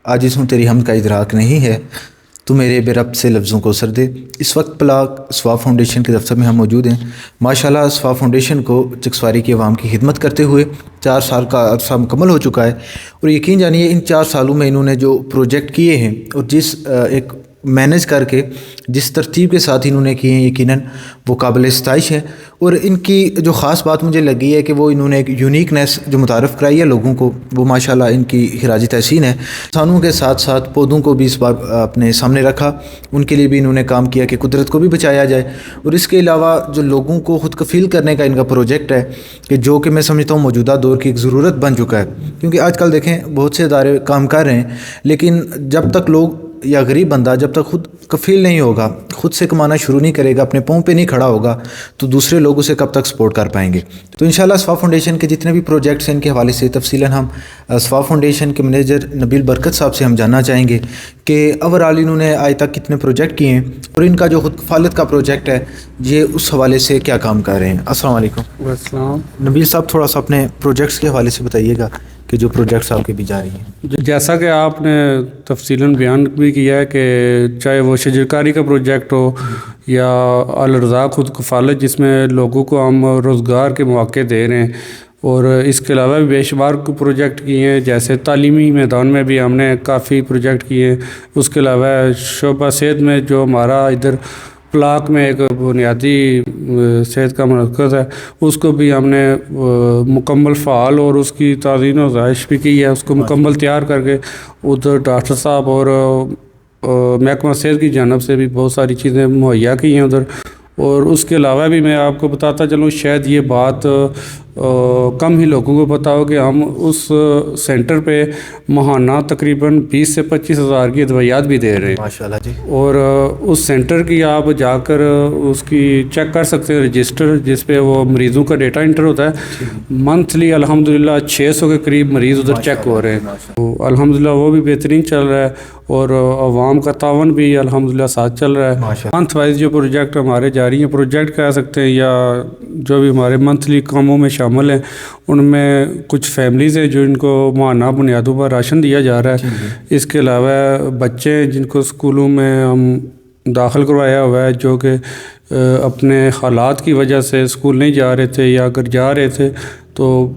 عاجز ہوں تیری حمد کا ادراک نہیں ہے، تو میرے بے ربط سے لفظوں کو سر دے۔ اس وقت پلاک سواب فاؤنڈیشن کے دفتر میں ہم موجود ہیں۔ ماشاءاللہ سواب فاؤنڈیشن کو چکسواری کی عوام کی خدمت کرتے ہوئے 4 سال کا عرصہ مکمل ہو چکا ہے، اور یقین جانیے ان 4 سالوں میں انہوں نے جو پروجیکٹ کیے ہیں اور جس ایک مینیج کر کے جس ترتیب کے ساتھ انہوں نے کیے ہیں، یقیناً وہ قابل ستائش ہے۔ اور ان کی جو خاص بات مجھے لگی ہے کہ وہ انہوں نے ایک یونیکنیس جو متعارف کرائی ہے لوگوں کو، وہ ماشاءاللہ ان کی خراج تحسین ہے۔ انسانوں کے ساتھ ساتھ پودوں کو بھی اس بار اپنے سامنے رکھا، ان کے لیے بھی انہوں نے کام کیا کہ قدرت کو بھی بچایا جائے۔ اور اس کے علاوہ جو لوگوں کو خود کفیل کرنے کا ان کا پروجیکٹ ہے، کہ جو کہ میں سمجھتا ہوں موجودہ دور کی ایک ضرورت بن چکا ہے، کیونکہ آج کل دیکھیں بہت سے ادارے کام کر رہے ہیں، لیکن جب تک لوگ یا غریب بندہ جب تک خود کفیل نہیں ہوگا، خود سے کمانا شروع نہیں کرے گا، اپنے پاؤں پہ نہیں کھڑا ہوگا، تو دوسرے لوگ اسے کب تک سپورٹ کر پائیں گے۔ تو انشاءاللہ سواب فاؤنڈیشن کے جتنے بھی پروجیکٹس ہیں ان کے حوالے سے تفصیلاً ہم سواب فاؤنڈیشن کے منیجر نبیل برکت صاحب سے ہم جاننا چاہیں گے کہ اوورآل انہوں نے آج تک کتنے پروجیکٹ کیے ہیں، اور ان کا جو خود کفالت کا پروجیکٹ ہے یہ اس حوالے سے کیا کام کر رہے ہیں۔ السلام علیکم۔ السلام۔ نبیل صاحب تھوڑا سا اپنے پروجیکٹس کے حوالے سے بتائیے گا کہ جو پروجیکٹس آپ کے بھی جاری ہیں۔ جیسا کہ آپ نے تفصیلاً بیان بھی کیا ہے کہ چاہے وہ شجرکاری کا پروجیکٹ ہو یا الرزاق خود کفالت، جس میں لوگوں کو ہم روزگار کے مواقع دے رہے ہیں، اور اس کے علاوہ بھی بے شمار پروجیکٹ کیے ہیں، جیسے تعلیمی میدان میں بھی ہم نے کافی پروجیکٹ کیے ہیں۔ اس کے علاوہ شعبہ صحت میں جو ہمارا ادھر پلاک میں ایک بنیادی صحت کا مرکز ہے، اس کو بھی ہم نے مکمل فعال اور اس کی تعزین و افزائش بھی کی ہے، اس کو مکمل تیار کر کے ادھر ڈاکٹر صاحب اور محکمہ صحت کی جانب سے بھی بہت ساری چیزیں مہیا کی ہیں ادھر۔ اور اس کے علاوہ بھی میں آپ کو بتاتا چلوں، شاید یہ بات کم ہی لوگوں کو پتہ ہو کہ ہم اس سینٹر پہ ماہانہ تقریباً 20 سے 25 ہزار کی ادویات بھی دے رہے ہیں ماشاءاللہ جی۔ اور اس سینٹر کی آپ جا کر اس کی چیک کر سکتے ہیں رجسٹر، جس پہ وہ مریضوں کا ڈیٹا انٹر ہوتا ہے۔ منتھلی الحمدللہ 600 کے قریب مریض ادھر چیک ہو رہے ہیں، تو الحمدللہ وہ بھی بہترین چل رہا ہے، اور عوام کا تعاون بھی الحمدللہ ساتھ چل رہا ہے۔ منتھ وائز جو پروجیکٹ ہمارے جاری ہیں، پروجیکٹ کہہ سکتے ہیں یا جو بھی ہمارے منتھلی کاموں میں شامل ہیں، ان میں کچھ فیملیز ہیں جو ان کو ماہانہ بنیادوں پر راشن دیا جا رہا ہے۔ اس کے علاوہ بچے جن کو اسکولوں میں ہم داخل کروایا ہوا ہے، جو کہ اپنے حالات کی وجہ سے اسکول نہیں جا رہے تھے، یا اگر جا رہے تھے تو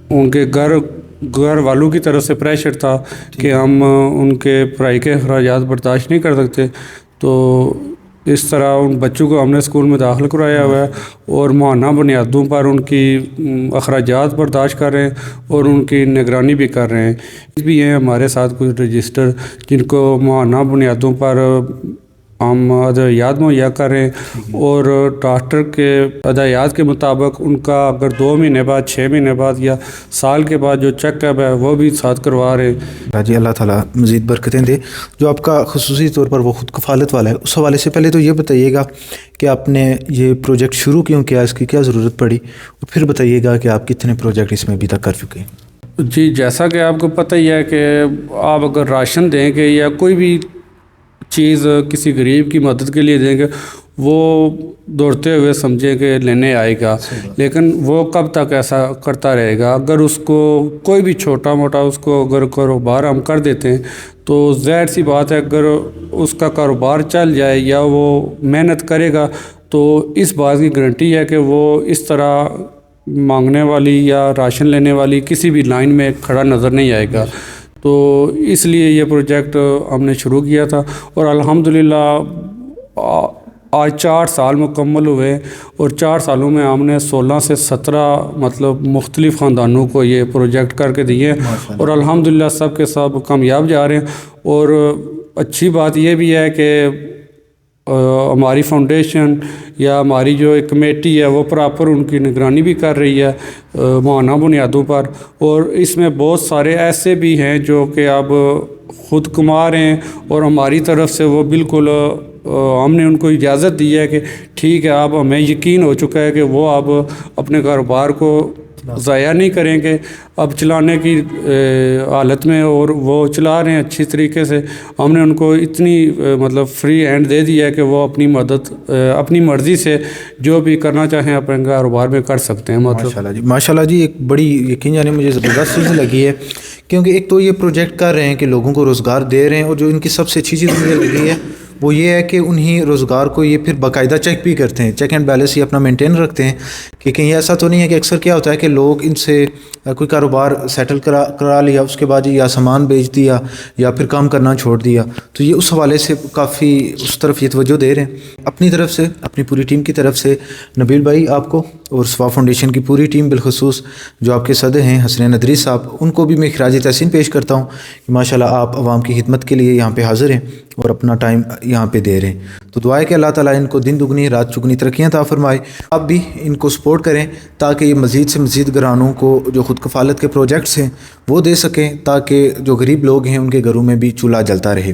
ان کے گھر والوں کی طرف سے پریشر تھا کہ ہم ان کے پڑھائی کے اخراجات برداشت نہیں کر سکتے، تو اس طرح ان بچوں کو ہم نے اسکول میں داخل کروایا ہوا ہے، اور ماہانہ بنیادوں پر ان کی اخراجات برداشت کر رہے ہیں اور ان کی نگرانی بھی کر رہے ہیں۔ بھی ہیں ہمارے ساتھ کچھ رجسٹر جن کو ماہانہ بنیادوں پر ہم ادویات مہیا کر رہے ہیں، اور ڈاکٹر کے ہدایات کے مطابق ان کا اگر 2 مہینے بعد، 6 مہینے بعد یا سال کے بعد جو چیک اپ ہے وہ بھی ساتھ کروا رہے ہیں۔ جی اللہ تعالیٰ مزید برکتیں دے۔ جو آپ کا خصوصی طور پر وہ خود کفالت والا ہے، اس حوالے سے پہلے تو یہ بتائیے گا کہ آپ نے یہ پروجیکٹ شروع کیوں کیا، اس کی کیا ضرورت پڑی، اور پھر بتائیے گا کہ آپ کتنے پروجیکٹ اس میں ابھی تک کر چکے ہیں۔ جی، جیسا کہ آپ کو پتہ ہی ہے کہ آپ اگر راشن دیں گے یا کوئی بھی چیز کسی غریب کی مدد کے لیے دیں گے، وہ دوڑتے ہوئے سمجھے کہ لینے آئے گا، لیکن وہ کب تک ایسا کرتا رہے گا؟ اگر اس کو کوئی بھی چھوٹا موٹا اس کو اگر کاروبار ہم کر دیتے ہیں تو ظاہر سی بات ہے، اگر اس کا کاروبار چل جائے یا وہ محنت کرے گا تو اس بات کی گارنٹی ہے کہ وہ اس طرح مانگنے والی یا راشن لینے والی کسی بھی لائن میں کھڑا نظر نہیں آئے گا۔ تو اس لیے یہ پروجیکٹ ہم نے شروع کیا تھا، اور الحمدللہ آج 4 سال مکمل ہوئے، اور 4 سالوں میں ہم نے 16 سے 17 مطلب مختلف خاندانوں کو یہ پروجیکٹ کر کے دیے، اور الحمدللہ سب کے سب کامیاب جا رہے ہیں۔ اور اچھی بات یہ بھی ہے کہ ہماری فاؤنڈیشن یا ہماری جو ایک کمیٹی ہے وہ پراپر ان کی نگرانی بھی کر رہی ہے ماہانہ بنیادوں پر، اور اس میں بہت سارے ایسے بھی ہیں جو کہ اب خود کما رہے ہیں، اور ہماری طرف سے وہ بالکل ہم نے ان کو اجازت دی ہے کہ ٹھیک ہے، اب ہمیں یقین ہو چکا ہے کہ وہ اب اپنے کاروبار کو ضائع نہیں کریں گے، اب چلانے کی حالت میں، اور وہ چلا رہے ہیں اچھی طریقے سے۔ ہم نے ان کو اتنی مطلب فری ہینڈ دے دیا ہے کہ وہ اپنی مدد اپنی مرضی سے جو بھی کرنا چاہیں اپنے کاروبار میں کر سکتے ہیں۔ ماشاءاللہ جی، ماشاءاللہ جی، ایک بڑی یقین جانے مجھے زبردست چیز لگی ہے کیونکہ ایک تو یہ پروجیکٹ کر رہے ہیں کہ لوگوں کو روزگار دے رہے ہیں، اور جو ان کی سب سے اچھی چیز مجھے لگی ہے وہ یہ ہے کہ انہیں روزگار کو یہ پھر باقاعدہ چیک بھی کرتے ہیں، چیک اینڈ بیلنس یہ اپنا مینٹین رکھتے ہیں کہ کہیں ایسا تو نہیں ہے کہ اکثر کیا ہوتا ہے کہ لوگ ان سے کوئی کاروبار سیٹل کرا لیا، اس کے بعد یا سامان بیچ دیا یا پھر کام کرنا چھوڑ دیا، تو یہ اس حوالے سے کافی اس طرف یہ توجہ دے رہے ہیں۔ اپنی طرف سے، اپنی پوری ٹیم کی طرف سے نبیل بھائی آپ کو اور صفا فاؤنڈیشن کی پوری ٹیم، بالخصوص جو آپ کے صدر ہیں حسنین ندری صاحب، ان کو بھی میں خراج تحسین پیش کرتا ہوں کہ ماشاءاللہ آپ عوام کی خدمت کے لیے یہاں پہ حاضر ہیں اور اپنا ٹائم یہاں پہ دے رہے ہیں۔ تو دعا ہے کہ اللہ تعالیٰ ان کو دن دگنی رات چگنی ترقیاں عطا فرمائے۔ آپ بھی ان کو سپورٹ کریں تاکہ یہ مزید سے مزید گھرانوں کو جو خود کفالت کے پروجیکٹس ہیں وہ دے سکیں، تاکہ جو غریب لوگ ہیں ان کے گھروں میں بھی چولہا جلتا رہے۔